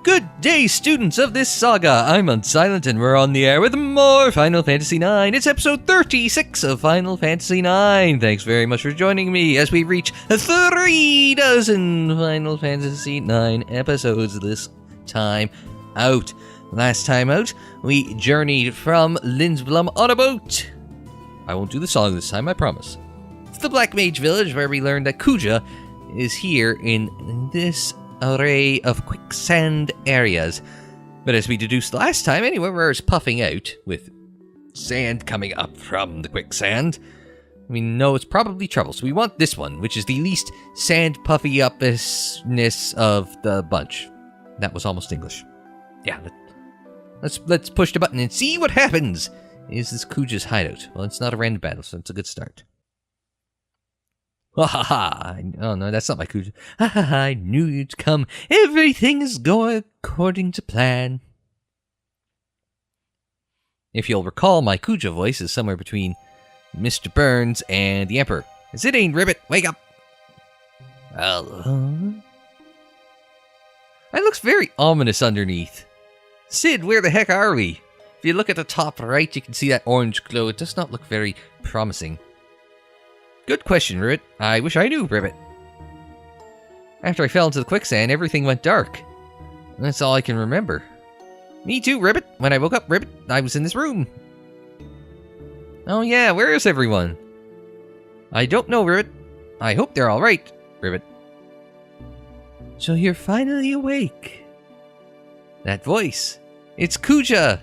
Good day, students of this saga. I'm Unsilent, and we're on the air with more Final Fantasy IX. It's episode 36 of Final Fantasy IX. Thanks very much for joining me as we reach 3 dozen Final Fantasy IX episodes this time out. Last time out, we journeyed from Lindblum on a boat. I won't do the song this time, I promise. It's the Black Mage Village, where we learned that Kuja is here in this array of quicksand areas. But as we deduced last time, anywhere is puffing out, with sand coming up from the quicksand, we know it's probably trouble. So we want this one, which is the least sand puffy upness of the bunch. That was almost English. Yeah, let's push the button and see what happens. Is this Kuja's hideout? Well, it's not a random battle, so it's a good start. Ha ha ha! Oh no, that's not my Kuja. Ha ha ha! I knew you'd come. Everything is going according to plan. If you'll recall, my Kuja voice is somewhere between Mr. Burns and the Emperor. Zidane, Ribbit, wake up! Hello? It looks very ominous underneath. Sid, where the heck are we? If you look at the top right, you can see that orange glow. It does not look very promising. Good question, Ribbit. I wish I knew, Ribbit. After I fell into the quicksand, everything went dark. That's all I can remember. Me too, Ribbit. When I woke up, Ribbit, I was in this room. Oh yeah, where is everyone? I don't know, Ribbit. I hope they're alright, Ribbit. So you're finally awake. That voice. It's Kuja.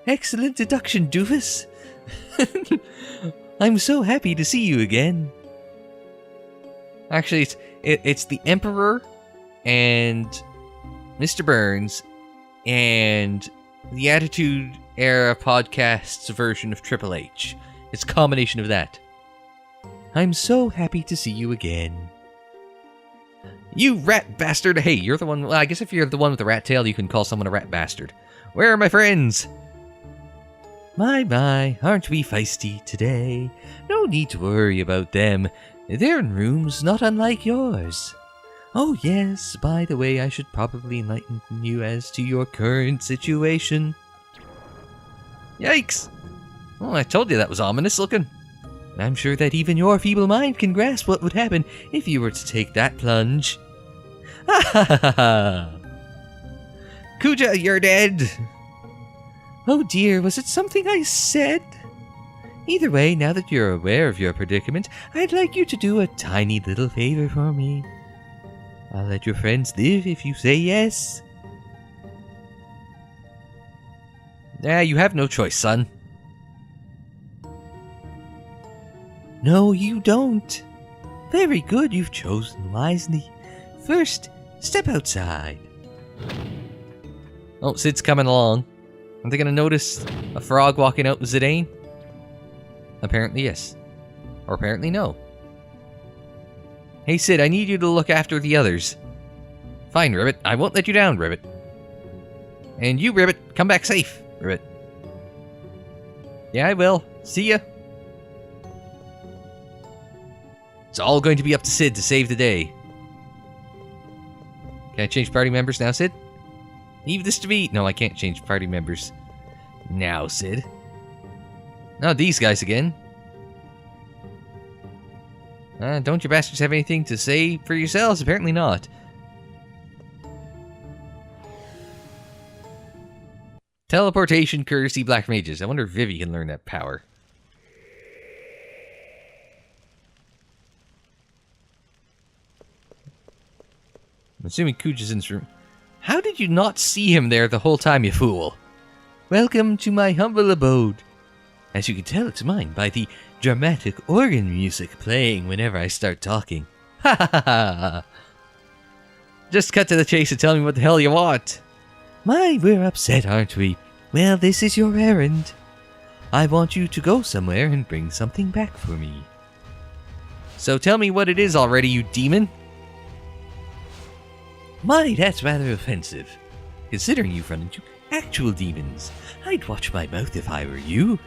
Excellent deduction, doofus. I'm so happy to see you again. Actually, it's the Emperor and Mr. Burns and the Attitude Era podcast's version of Triple H. It's a combination of that. I'm so happy to see you again. You rat bastard! Hey, you're the one... Well, I guess if you're the one with the rat tail, you can call someone a rat bastard. Where are my friends? My, aren't we feisty today? No need to worry about them. They're in rooms not unlike yours. Oh yes, by the way, I should probably enlighten you as to your current situation. Yikes! Oh, I told you that was ominous looking. I'm sure that even your feeble mind can grasp what would happen if you were to take that plunge. Ha ha ha ha! Kuja, you're dead! Oh dear, was it something I said? Either way, now that you're aware of your predicament, I'd like you to do a tiny little favor for me. I'll let your friends live if you say yes. You have no choice, son. No, you don't. Very good, you've chosen wisely. First, step outside. Oh, Sid's coming along. Are they going to notice a frog walking out with Zidane? Apparently yes. Or apparently no. Hey Sid, I need you to look after the others. Fine, Ribbit. I won't let you down, Ribbit. And you, Ribbit, come back safe, Ribbit. Yeah, I will. See ya. It's all going to be up to Sid to save the day. Can I change party members now, Sid? Leave this to me. No, I can't change party members now, Sid. Not these guys again. Don't you bastards have anything to say for yourselves? Apparently not. Teleportation courtesy Black Mages. I wonder if Vivi can learn that power. I'm assuming Kuja's in this room. How did you not see him there the whole time, you fool? Welcome to my humble abode. As you can tell, it's mine by the dramatic organ music playing whenever I start talking. Ha ha ha ha! Just cut to the chase and tell me what the hell you want. My, we're upset, aren't we? Well, this is your errand. I want you to go somewhere and bring something back for me. So tell me what it is already, you demon. My, that's rather offensive. Considering you've run into actual demons, I'd watch my mouth if I were you.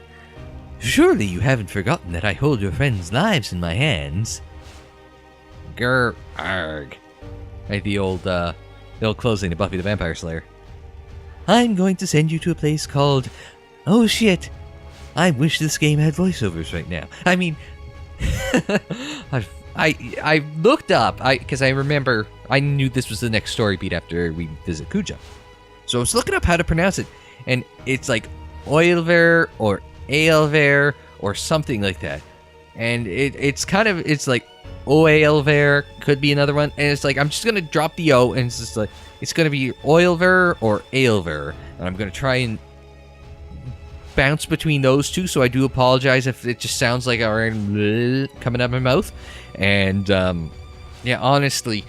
Surely you haven't forgotten that I hold your friends' lives in my hands. Grr, arg. Like the old The old closing to Buffy the Vampire Slayer. I'm going to send you to a place called... Oh shit! I wish this game had voiceovers right now. I mean... I looked up, because I remember I knew this was the next story beat after we visit Kuja. So I was looking up how to pronounce it, and it's like Oeilvert or Oeilvert or something like that. And it's like Oeilvert could be another one, and it's like I'm just gonna drop the O, and it's just like it's gonna be Oeilvert or Oeilvert, and I'm gonna try and bounce between those two. So I do apologize if it just sounds like coming out of my mouth. And yeah, honestly,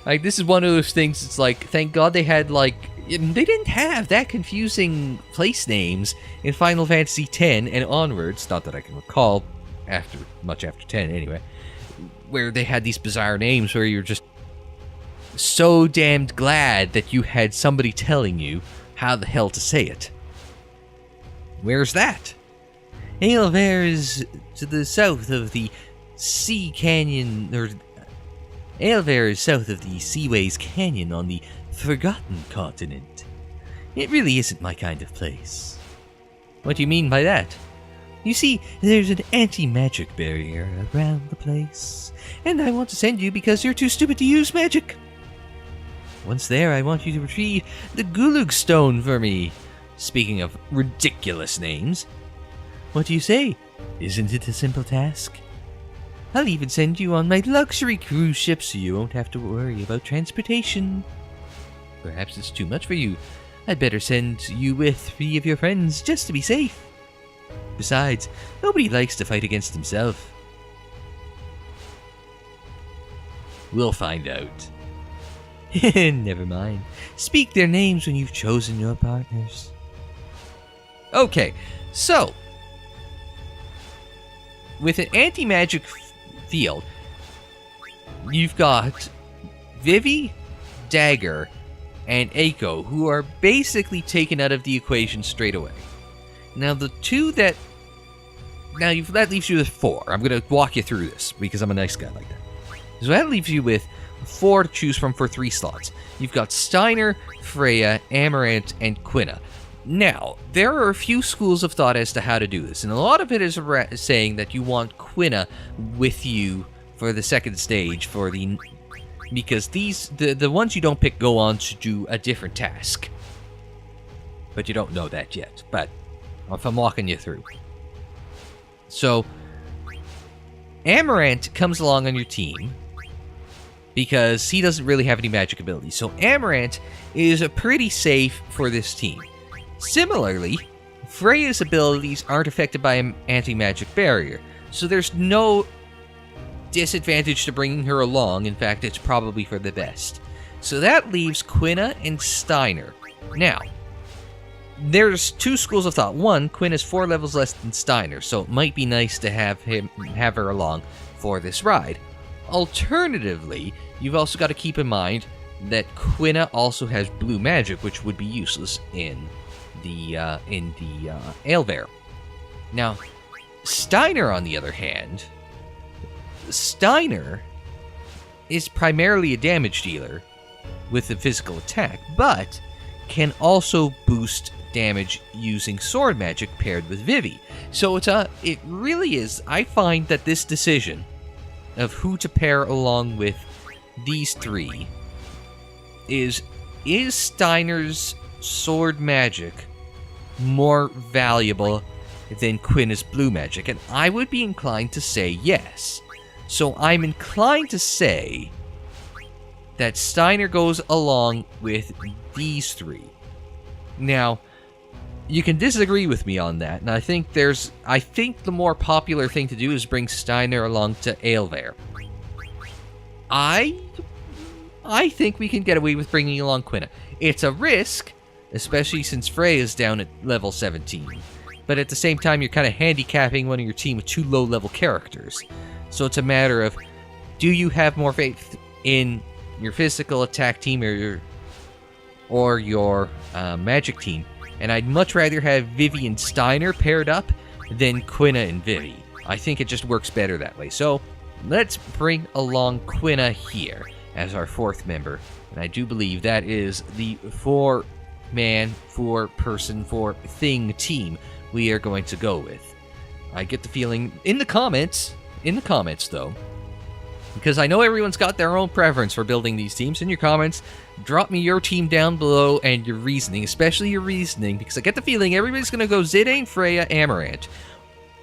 like this is one of those things. It's like thank God they had they didn't have that confusing place names in Final Fantasy X and onwards. Not that I can recall much after 10 anyway, where they had these bizarre names where you're just so damned glad that you had somebody telling you how the hell to say it. Where's that? Oeilvert is to the south of the Sea Canyon, or Oeilvert is south of the Seaways Canyon on the Forgotten Continent. It really isn't my kind of place. What do you mean by that? You see, there's an anti-magic barrier around the place, and I want to send you because you're too stupid to use magic. Once there, I want you to retrieve the Gulug Stone for me. Speaking of ridiculous names, what do you say? Isn't it a simple task? I'll even send you on my luxury cruise ship so you won't have to worry about transportation. Perhaps it's too much for you. I'd better send you with 3 of your friends just to be safe. Besides, nobody likes to fight against himself. We'll find out. Never mind. Speak their names when you've chosen your partners. Okay, so with an anti-magic field, you've got Vivi, Dagger, and Eiko, who are basically taken out of the equation straight away. Now, the two that... that leaves you with 4. I'm going to walk you through this, because I'm a nice guy like that. So that leaves you with 4 to choose from for 3 slots. You've got Steiner, Freya, Amaranth, and Quina. Now, there are a few schools of thought as to how to do this, and a lot of it is saying that you want Quina with you for the second stage, because the ones you don't pick go on to do a different task. But you don't know that yet, but if I'm walking you through. So, Amaranth comes along on your team, because he doesn't really have any magic abilities. So Amaranth is pretty safe for this team. Similarly, Freya's abilities aren't affected by an anti-magic barrier, so there's no disadvantage to bringing her along. In fact, it's probably for the best. So that leaves Quina and Steiner. Now, there's 2 schools of thought. One, Quinn is 4 levels less than Steiner, so it might be nice to have her along for this ride. Alternatively, you've also got to keep in mind that Quina also has blue magic, which would be useless in the Oeilvert. Now, Steiner, on the other hand, Steiner is primarily a damage dealer with a physical attack, but can also boost damage using sword magic paired with Vivi. So it really is. I find that this decision of who to pair along with these 3 is Steiner's sword magic more valuable than Quina's blue magic? And I would be inclined to say yes. So I'm inclined to say that Steiner goes along with these 3. Now, you can disagree with me on that, and I think the more popular thing to do is bring Steiner along to Oeilvert. I think we can get away with bringing along Quina. It's a risk, especially since Frey is down at level 17. But at the same time, you're kind of handicapping one of your team with 2 low-level characters. So it's a matter of, do you have more faith in your physical attack team or your magic team? And I'd much rather have Vivi and Steiner paired up than Quina and Vivi. I think it just works better that way. So let's bring along Quina here as our 4th member And I do believe that is the 4-man, 4-person, 4-thing team we are going to go with. I get the feeling in the comments though, because I know everyone's got their own preference for building these teams. In your comments, drop me your team down below and your reasoning, especially your reasoning, because I get the feeling everybody's going to go Zidane, Freya, Amaranth.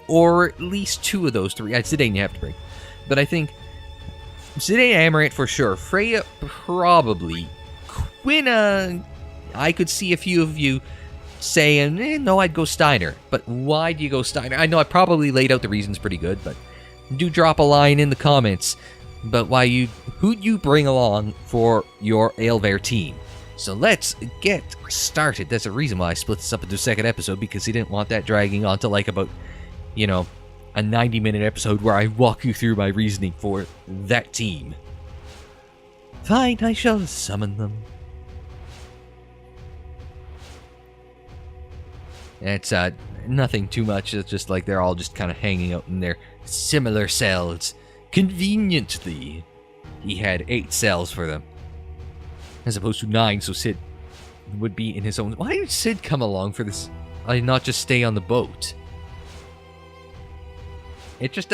Or at least 2 of those 3. Zidane you have to bring. But I think Zidane, Amaranth for sure. Freya, probably. Quina, I could see a few of you saying, no, I'd go Steiner. But why do you go Steiner? I know I probably laid out the reasons pretty good, but do drop a line in the comments about who'd you bring along for your Oeilvert team. So let's get started. That's a reason why I split this up into a second episode, because he didn't want that dragging on to like about, a 90-minute episode where I walk you through my reasoning for that team. Fine, I shall summon them. It's nothing too much. It's just like they're all just kind of hanging out in their similar cells. Conveniently, he had 8 cells for them, as opposed to 9, so Sid would be in his own. Why did Sid come along for this? Why not just stay on the boat? It just,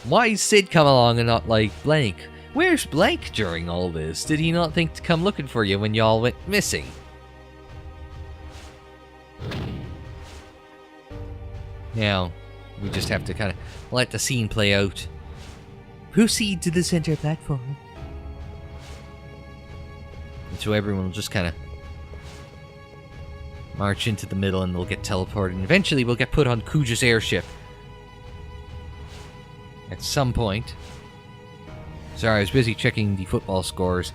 why did Sid come along and not, Blank? Where's Blank during all this? Did he not think to come looking for you when y'all went missing? Now, we just have to kind of let the scene play out. Proceed to the center platform. And so everyone will just kind of march into the middle and they'll get teleported. And eventually we'll get put on Kuja's airship. At some point. Sorry, I was busy checking the football scores.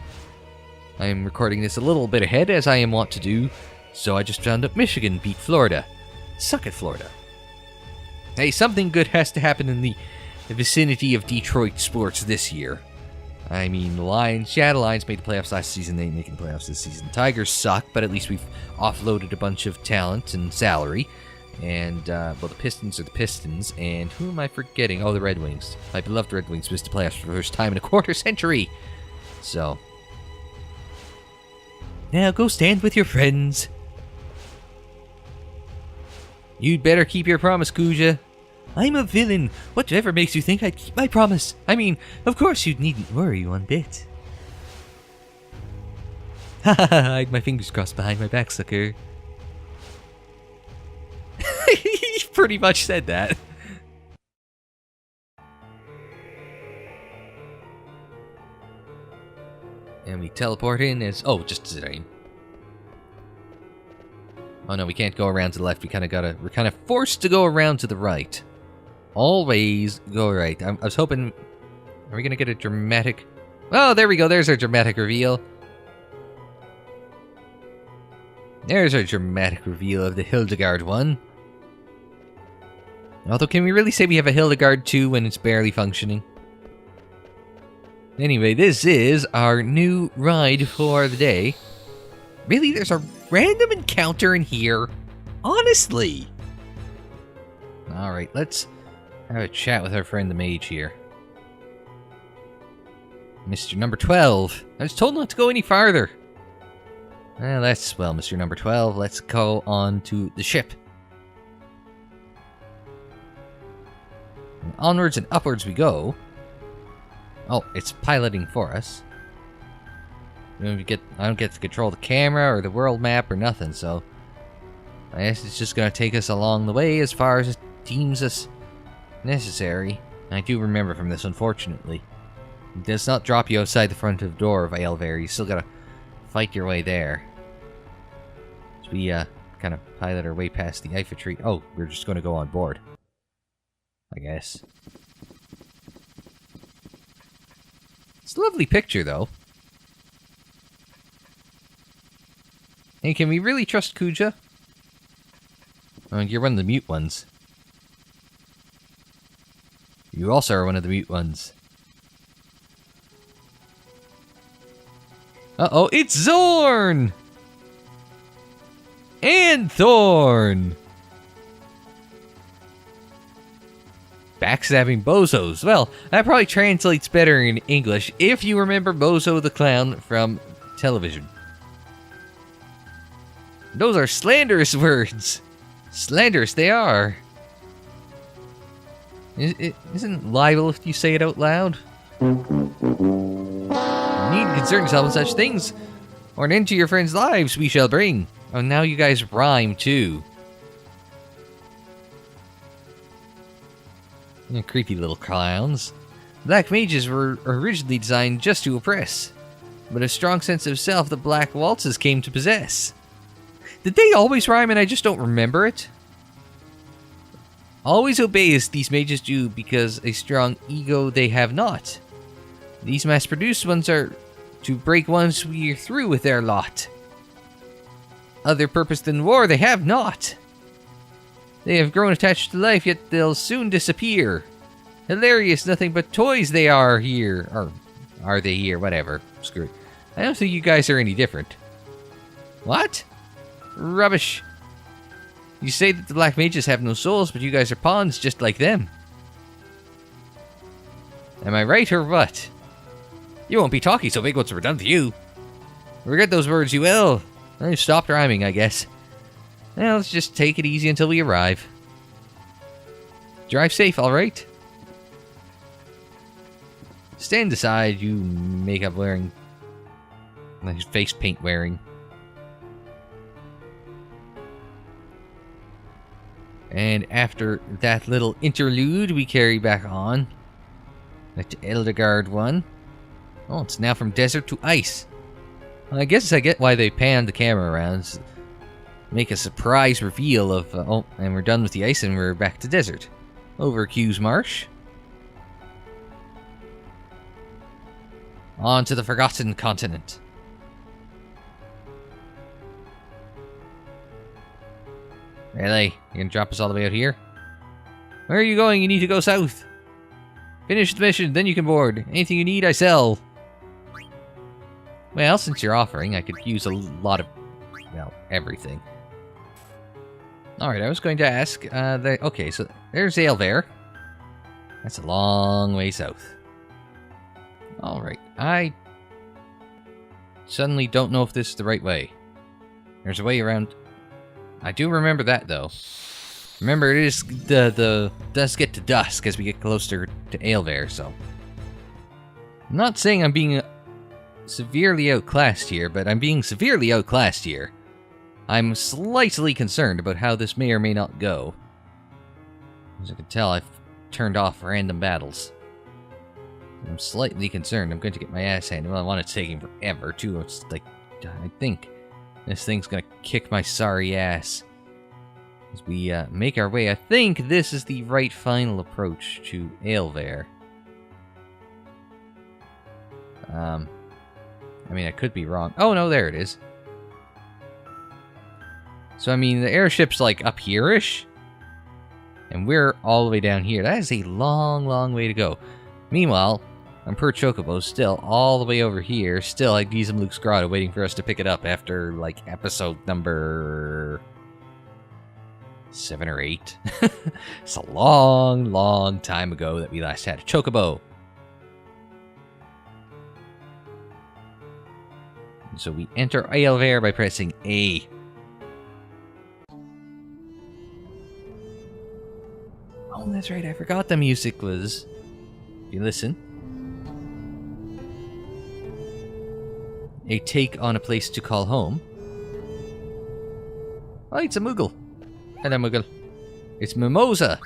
I am recording this a little bit ahead, as I am wont to do. So I just found out Michigan beat Florida. Suck it, Florida. Hey, something good has to happen in the vicinity of Detroit sports this year. I mean, the Lions made the playoffs last season. They ain't making the playoffs this season. Tigers suck, but at least we've offloaded a bunch of talent and salary. And, the Pistons are the Pistons. And who am I forgetting? Oh, the Red Wings. My beloved Red Wings missed the playoffs for the first time in a quarter century. So. Now go stand with your friends. You'd better keep your promise, Kuja. I'm a villain. Whatever makes you think I'd keep my promise? I mean, of course you needn't worry one bit. Ha ha ha, I had my fingers crossed behind my back, sucker. He pretty much said that. And we teleport in as... Oh, just Zidane. Oh no, we can't go around to the left. We're kind of forced to go around to the right. Always go right. I was hoping... Are we going to get a dramatic... Oh, there we go. There's our dramatic reveal. There's our dramatic reveal of the Hildegard one. Although, can we really say we have a Hildegard 2 when it's barely functioning? Anyway, this is our new ride for the day. Really? There's a random encounter in here? Honestly? Alright, let's have a chat with our friend the mage here. Mr. Number 12. I was told not to go any farther. Well, Mr. Number 12, let's go on to the ship. And onwards and upwards we go. Oh, it's piloting for us. I don't get to control the camera or the world map or nothing, so I guess it's just going to take us along the way as far as it deems us necessary. I do remember from this, unfortunately. It does not drop you outside the front of the door of Oeilvert. You still got to fight your way there. So we kind of pilot our way past the infantry. Oh, we're just going to go on board, I guess. It's a lovely picture, though. Hey, can we really trust Kuja? Oh, you're one of the mute ones. You also are one of the mute ones. Uh-oh, it's Zorn! And Thorn! Backstabbing bozos. Well, that probably translates better in English if you remember Bozo the Clown from television. Those are slanderous words. Slanderous they are. Isn't libel if you say it out loud? You need to concern yourself with such things, or an end to your friends' lives we shall bring. Oh, now you guys rhyme too. You creepy little clowns. Black mages were originally designed just to oppress, but a strong sense of self the black waltzes came to possess. Did they always rhyme and I just don't remember it? Always obey as these mages do because a strong ego they have not. These mass-produced ones are to break once we're through with their lot. Other purpose than war they have not. They have grown attached to life, yet they'll soon disappear. Hilarious, nothing but toys they are here. Or are they here? Whatever. Screw it. I don't think you guys are any different. What? Rubbish. You say that the black mages have no souls, but you guys are pawns just like them. Am I right or what? You won't be talking so big once we're done with you. Forget those words, you will. I stopped rhyming, I guess. Well, let's just take it easy until we arrive. Drive safe, alright? Stand aside, you makeup wearing. Face paint wearing. And after that little interlude, we carry back on. Back to Eldegard 1. Oh, it's now from desert to ice. Well, I guess I get why they panned the camera around. Make a surprise reveal of, oh, and we're done with the ice and we're back to desert. Over Q's Marsh. On to the Forgotten Continent. Really? You gonna drop us all the way out here? Where are you going? You need to go south. Finish the mission, then you can board. Anything you need, I sell. Well, since you're offering, I could use a lot of, well, everything. Alright, I was going to ask, okay, so there's Oeilvert. That's a long way south. Alright, I suddenly don't know if this is the right way. There's a way around. I do remember that, though. Remember, it is the does get to dusk as we get closer to Oeilvert, so. I'm not saying I'm being severely outclassed here, but I'm being severely outclassed here. I'm slightly concerned about how this may or may not go. As I can tell, I've turned off random battles. I'm slightly concerned. I'm going to get my ass handed. Well, I want it taking forever, too. It's like, I think this thing's gonna kick my sorry ass. As we make our way, I think this is the right final approach to Oeilvert. I mean, I could be wrong. Oh, no, there it is. So, I mean, the airship's, like, up here-ish. And we're all the way down here. That is a long, long way to go. Meanwhile, I'm per Chocobo, still all the way over here, still like Gizem Luke's Grotto, waiting for us to pick it up after, like, episode number 7 or 8. It's a long, long time ago that we last had a Chocobo. So we enter Oeilvert by pressing A. Oh, that's right, I forgot the music was... If you listen... A take on a place to call home. Oh, it's a Moogle. Hello, Moogle. It's Mimosa.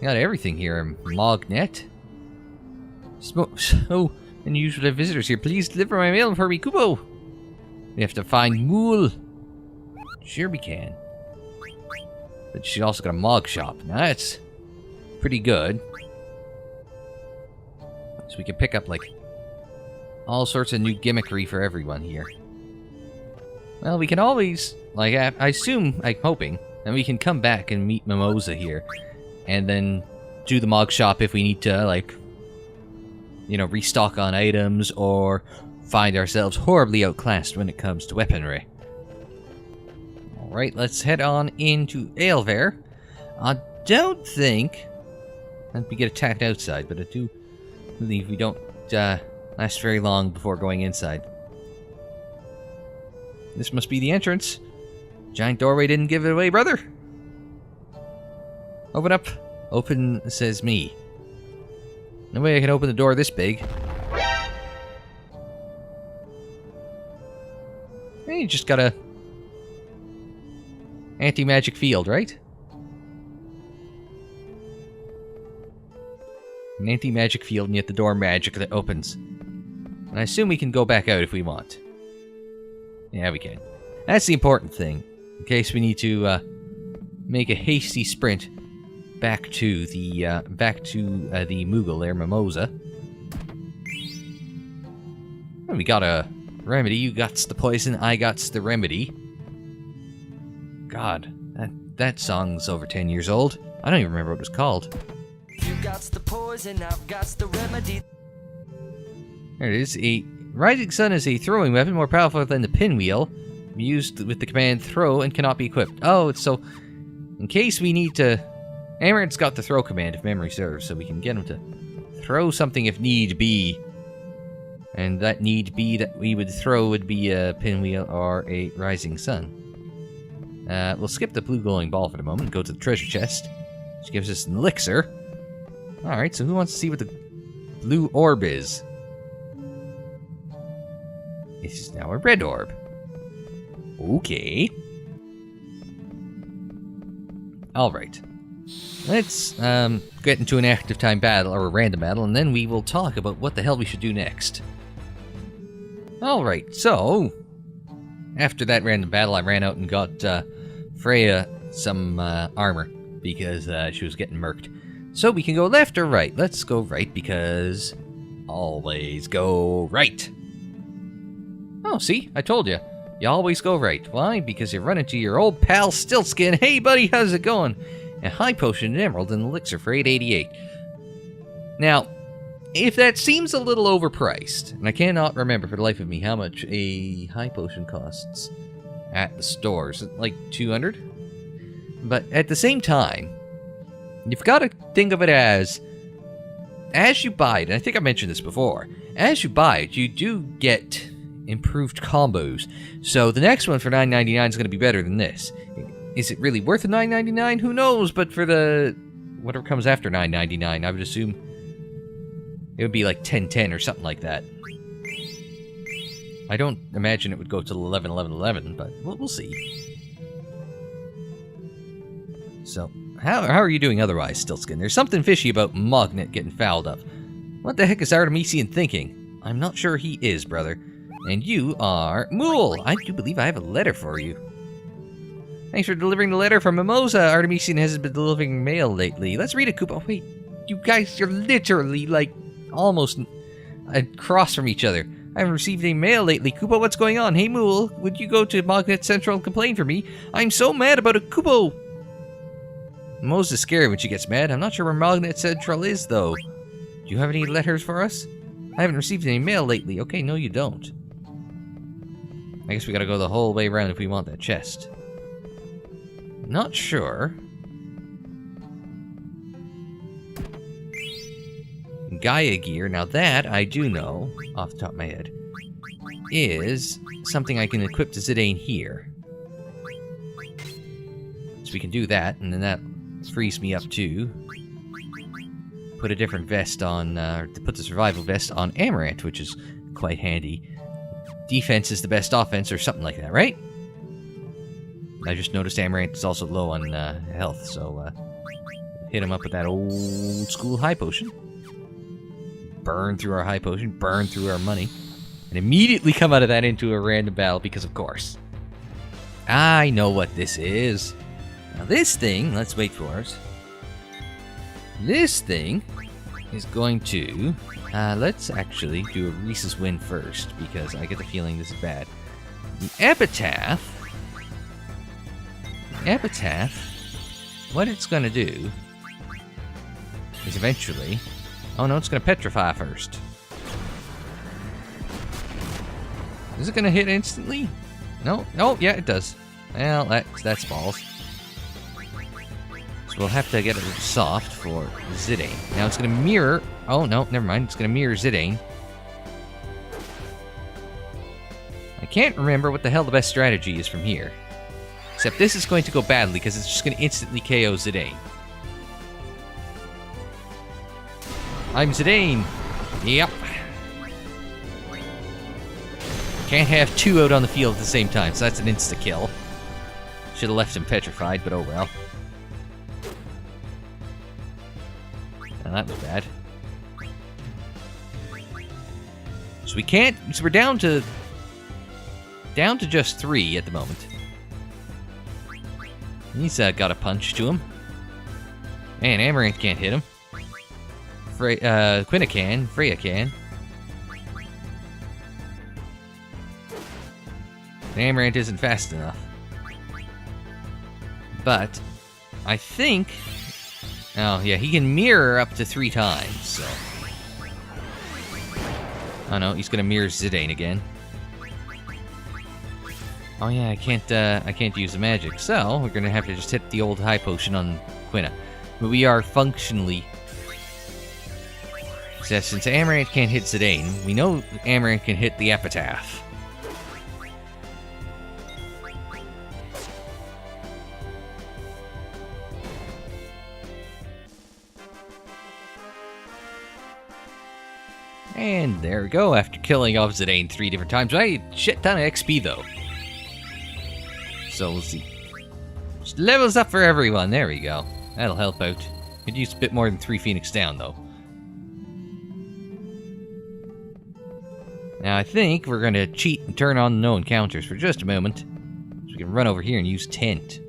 Got everything here. Mognet. So unusual to have visitors here. Please deliver my mail for me, Kubo. We have to find Mool. Sure we can. But she also got a Mog shop. Now that's pretty good. So we can pick up, like, all sorts of new gimmickry for everyone here. Well, we can always, like, I assume, I'm hoping, that we can come back and meet Mimosa here. And then do the Mog shop if we need to, like, you know, restock on items or find ourselves horribly outclassed when it comes to weaponry. Alright, let's head on into Oeilvert. I don't think and we get attacked outside, but I do believe we don't last very long before going inside. This must be the entrance. Giant doorway didn't give it away, brother. Open up. Open, says me. No way I can open the door this big. Hey, you just got a anti-magic field, right? An anti-magic field, and yet the door magic that opens. And I assume we can go back out if we want. Yeah, we can. That's the important thing. In case we need to make a hasty sprint back to the Moogle there, Mimosa. And we got a remedy. You got the poison, I got the remedy. God, that song's over 10 years old. I don't even remember what it was called. You got the poison, I've got the remedy. There it is. A Rising Sun is a throwing weapon more powerful than the pinwheel, used with the command throw and cannot be equipped. Oh, it's so in case we need to. Amaranth's got the throw command if memory serves, so we can get him to throw something if need be. And that need be that we would throw would be a pinwheel or a Rising Sun. We'll skip the blue glowing ball for the moment and go to the treasure chest, which gives us an elixir. Alright, so who wants to see what the blue orb is? This is now a red orb. Okay. Alright. Let's get into an active time battle, or a random battle, and then we will talk about what the hell we should do next. Alright, so after that random battle, I ran out and got Freya some armor, because she was getting murked. So we can go left or right. Let's go right, because always go right. Oh, see? I told you. You always go right. Why? Because you run into your old pal Stiltskin. Hey, buddy, how's it going? A high potion, an emerald, and an elixir for 888. Now, if that seems a little overpriced, and I cannot remember for the life of me how much a high potion costs at the stores, like 200? But at the same time, you've got to think of it as you buy it, and I think I mentioned this before, as you buy it, you do get improved combos. So the next one for $9.99 is going to be better than this. Is it really worth the $9.99? Who knows? But for the whatever comes after $9.99, I would assume it would be like $10.10 or something like that. I don't imagine it would go to $11.11, but we'll see. So, how are you doing otherwise, Stiltskin? There's something fishy about Mognet getting fouled up. What the heck is Artemisian thinking? I'm not sure he is, brother. And you are Mool. I do believe I have a letter for you. Thanks for delivering the letter from Mimosa. Artemisian hasn't been delivering mail lately. Let's read it, Koopa. Wait, you guys, you're literally, like, almost across from each other. I haven't received any mail lately. Koopa, what's going on? Hey, Mool, would you go to Mognet Central and complain for me? I'm so mad about a Koopa. Mimosa's scary when she gets mad. I'm not sure where Mognet Central is, though. Do you have any letters for us? I haven't received any mail lately. Okay, no, you don't. I guess we gotta go the whole way around if we want that chest. Not sure. Gaia gear, now that I do know, off the top of my head, is something I can equip to Zidane here. So we can do that, and then that frees me up to put a different vest on, to put the survival vest on Amaranth, which is quite handy. Defense is the best offense, or something like that, right? I just noticed Amaranth is also low on health, so hit him up with that old school high potion. Burn through our high potion, burn through our money, and immediately come out of that into a random battle, because of course. I know what this is. Now this thing, let's wait for it. This thing is going to... let's actually do a Reese's win first, because I get the feeling this is bad. The Epitaph, what it's going to do is eventually... Oh no, it's going to petrify first. Is it going to hit instantly? No? Oh, yeah, it does. Well, that's balls. So we'll have to get it soft for Zidane. Now it's going to mirror... Oh, no, never mind. It's going to mirror Zidane. I can't remember what the hell the best strategy is from here. Except this is going to go badly because it's just going to instantly KO Zidane. I'm Zidane. Yep. Can't have two out on the field at the same time, so that's an insta-kill. Should have left him petrified, but oh well. Now that was bad. So we can't... So we're down to just 3 at the moment. He's got a punch to him. Man, Amaranth can't hit him. Quina can. Freya can. Amaranth isn't fast enough. But I think... Oh, yeah, he can mirror up to 3 times, so... Oh no, he's gonna mirror Zidane again. Oh yeah, I can't use the magic, so we're gonna have to just hit the old high potion on Quina. But we are functionally... Since Amaranth can't hit Zidane, we know Amaranth can hit the Epitaph. And there we go, after killing off Zidane 3 different times. I had a shit ton of XP though. So we'll see. Just levels up for everyone, there we go. That'll help out. Could use a bit more than 3 Phoenix down though. Now I think we're gonna cheat and turn on no encounters for just a moment. So we can run over here and use Tent.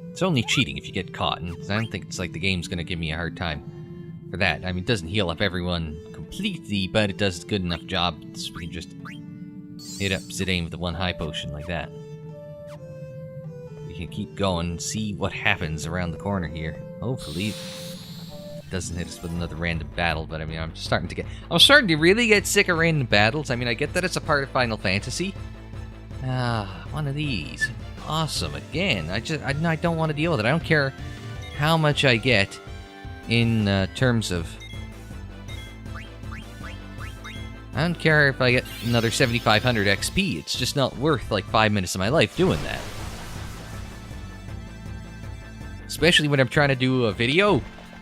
It's only cheating if you get caught, and I don't think it's like the game's gonna give me a hard time for that. I mean, it doesn't heal up everyone completely, but it does a good enough job so we can just hit up Zidane with the 1 high potion like that. We can keep going and see what happens around the corner here. Hopefully it doesn't hit us with another random battle, but I mean, I'm starting to really get sick of random battles. I mean, I get that it's a part of Final Fantasy. One of these. Awesome, again. I don't want to deal with it. I don't care how much I get in terms of... I don't care if I get another 7,500 XP. It's just not worth like 5 minutes of my life doing that. Especially when I'm trying to do a video.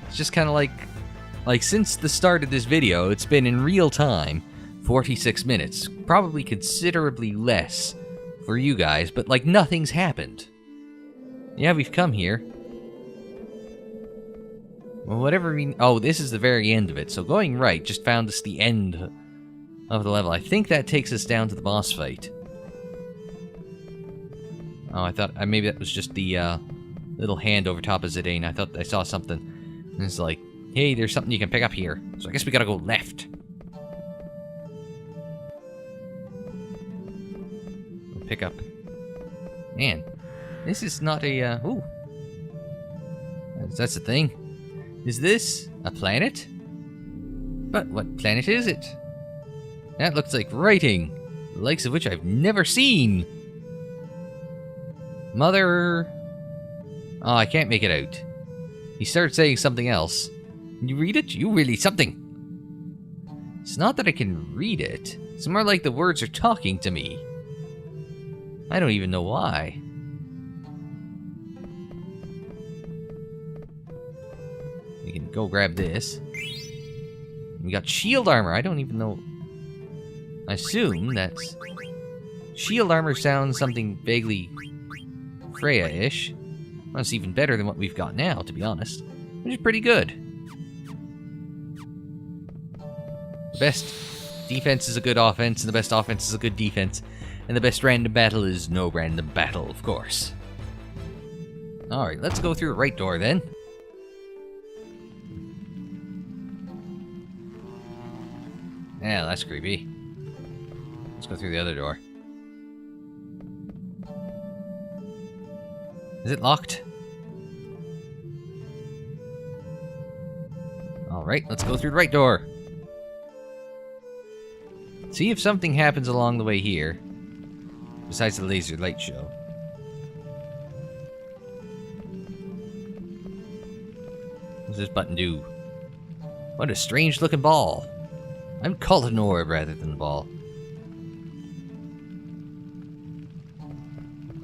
It's just kind of like since the start of this video, it's been in real time 46 minutes. Probably considerably less for you guys, but like nothing's happened. Yeah, we've come here. Well, whatever we... Oh, this is the very end of it. So going right just found us the end of the level. I think that takes us down to the boss fight. Oh, I thought... maybe that was just the little hand over top of Zidane. I thought I saw something. And it's like, hey, there's something you can pick up here. So I guess we gotta go left. We'll pick up... Man, this is not a... Ooh. That's the thing. Is this a planet? But what planet is it? That looks like writing, the likes of which I've never seen. Mother... Oh, I can't make it out. He started saying something else. Can you read it? You really something. It's not that I can read it. It's more like the words are talking to me. I don't even know why. We can go grab this. We got shield armor. I don't even know. I assume that's... Shield armor sounds something vaguely Freya-ish. Well, it's even better than what we've got now, to be honest. Which is pretty good. The best defense is a good offense, and the best offense is a good defense. And the best random battle is no random battle, of course. Alright, let's go through the right door then. Yeah, that's creepy. Let's go through the other door. Is it locked? Alright, let's go through the right door. See if something happens along the way here. Besides the laser light show. What does this button do? What a strange looking ball. I would call it an orb rather than a ball.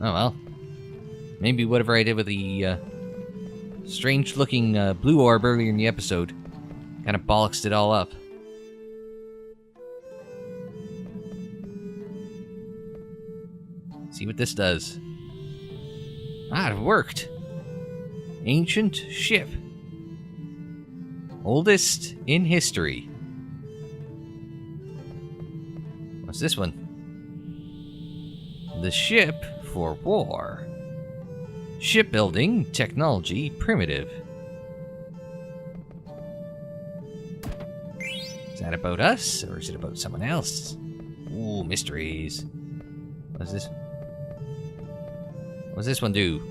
Oh well. Maybe whatever I did with the strange looking blue orb earlier in the episode kind of bollocks it all up. See what this does. Ah, it worked. Ancient ship. Oldest in history. What's this one? The ship for war. Shipbuilding technology primitive. Is that about us, or is it about someone else? Ooh, mysteries. What's this? What's this one do?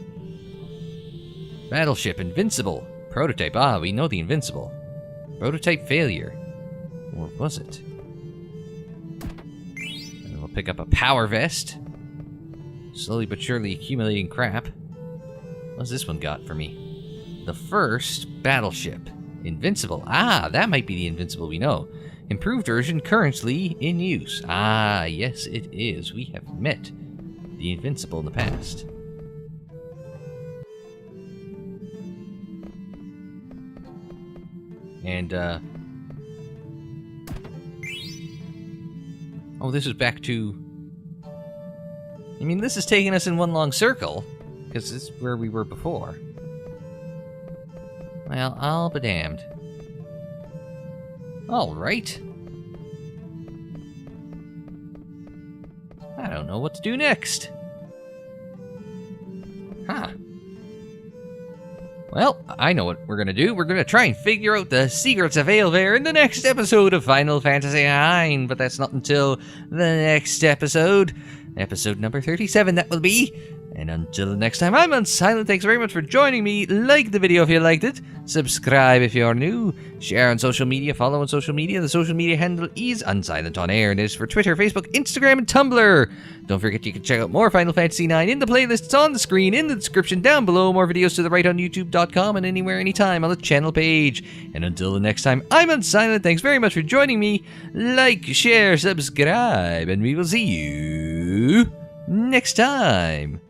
Battleship Invincible. Prototype. Ah, we know the Invincible. Prototype failure. Or was it? And we'll pick up a power vest. Slowly but surely accumulating crap. What's this one got for me? The first battleship. Invincible. Ah, that might be the Invincible we know. Improved version currently in use. Ah, yes it is. We have met the Invincible in the past. And, oh, this is back to... I mean, this is taking us in one long circle, because this is where we were before. Well, I'll be damned. Alright. I don't know what to do next. Huh. Well, I know what we're gonna do. We're gonna try and figure out the secrets of Oeilvert in the next episode of Final Fantasy IX, but that's not until the next episode. Episode number 37, that will be. And until next time, I'm Unsilent. Thanks very much for joining me. Like the video if you liked it. Subscribe if you're new. Share on social media. Follow on social media. The social media handle is Unsilent on Air, and it is for Twitter, Facebook, Instagram, and Tumblr. Don't forget you can check out more Final Fantasy IX in the playlists on the screen, in the description down below. More videos to the right on youtube.com and anywhere, anytime on the channel page. And until the next time, I'm Unsilent. Thanks very much for joining me. Like, share, subscribe, and we will see you next time.